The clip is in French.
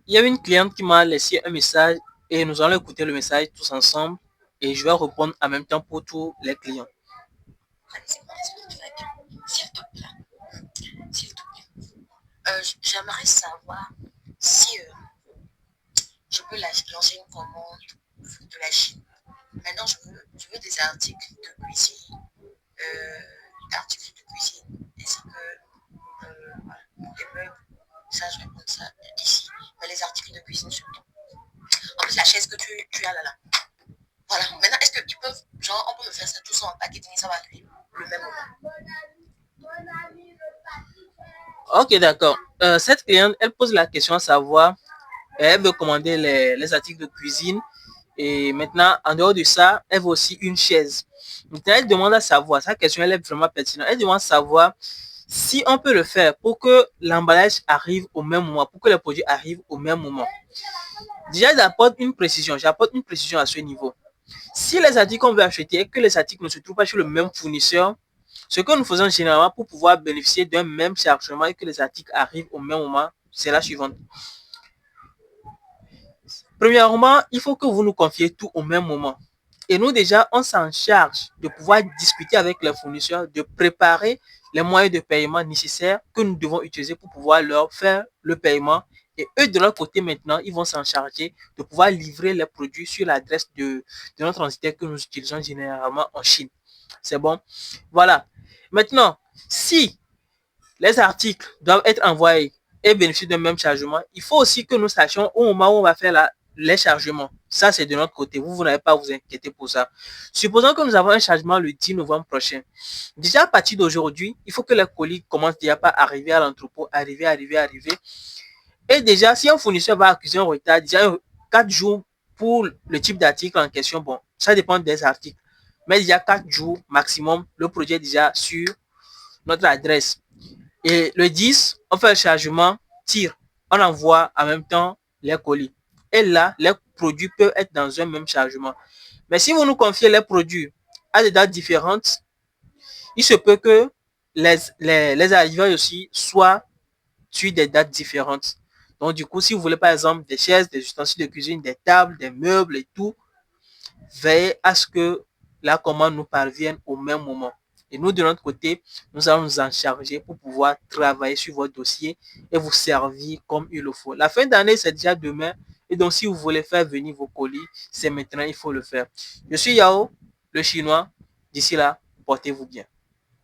Il y a une cliente qui m'a laissé un message et nous allons écouter le message tous ensemble et je vais répondre en même temps pour tous les clients. S'il te plaît, s'il te plaît. J'aimerais savoir si je peux lancer une commande de la Chine. Maintenant, je veux des articles de cuisine, ainsi que voilà, des meubles. Ça, je réponds ça ici. Mais les articles de cuisine surtout. En plus, la chaise que tu as là. Voilà. Maintenant, est-ce qu'ils peuvent, genre, on peut me faire ça tout ça en paquet et ça va arriver le même moment. Ok, d'accord. Cette cliente, elle pose la question à savoir, elle veut commander les articles de cuisine et maintenant, en dehors de ça, elle veut aussi une chaise. Maintenant, elle demande à savoir, sa question, elle est vraiment pertinente. Elle demande à savoir si on peut le faire pour que l'emballage arrive au même moment, pour que les produits arrivent au même moment. Déjà, j'apporte une précision à ce niveau. Si les articles qu'on veut acheter et que les articles ne se trouvent pas chez le même fournisseur, ce que nous faisons généralement pour pouvoir bénéficier d'un même chargement et que les articles arrivent au même moment, c'est la suivante. Premièrement, il faut que vous nous confiez tout au même moment. Et nous, déjà, on s'en charge de pouvoir discuter avec les fournisseurs, de préparer les moyens de paiement nécessaires que nous devons utiliser pour pouvoir leur faire le paiement. Et eux, de leur côté, maintenant, ils vont s'en charger de pouvoir livrer les produits sur l'adresse de notre entité que nous utilisons généralement en Chine. C'est bon? Voilà. Maintenant, si les articles doivent être envoyés et bénéficier d'un même chargement, il faut aussi que nous sachions au moment où on va faire les chargements. Ça, c'est de notre côté. Vous n'avez pas à vous inquiéter pour ça. Supposons que nous avons un chargement le 10 novembre prochain. Déjà, à partir d'aujourd'hui, il faut que les colis commencent déjà par arriver à l'entrepôt, arriver. Et déjà, si un fournisseur va accuser un retard, déjà 4 jours pour le type d'article en question, bon, ça dépend des articles. Mais déjà 4 jours maximum, le projet est déjà sur notre adresse. Et le 10, on fait le chargement, tire, on envoie en même temps les colis. Et là, les produits peuvent être dans un même chargement. Mais si vous nous confiez les produits à des dates différentes, il se peut que les arrivées aussi soient sur des dates différentes. Donc, du coup, si vous voulez par exemple des chaises, des ustensiles de cuisine, des tables, des meubles et tout, veillez à ce que la commande nous parvienne au même moment. Et nous, de notre côté, nous allons nous en charger pour pouvoir travailler sur votre dossier et vous servir comme il le faut. La fin d'année, c'est déjà demain. Et donc, si vous voulez faire venir vos colis, c'est maintenant, il faut le faire. Je suis Yao, le chinois. D'ici là, portez-vous bien.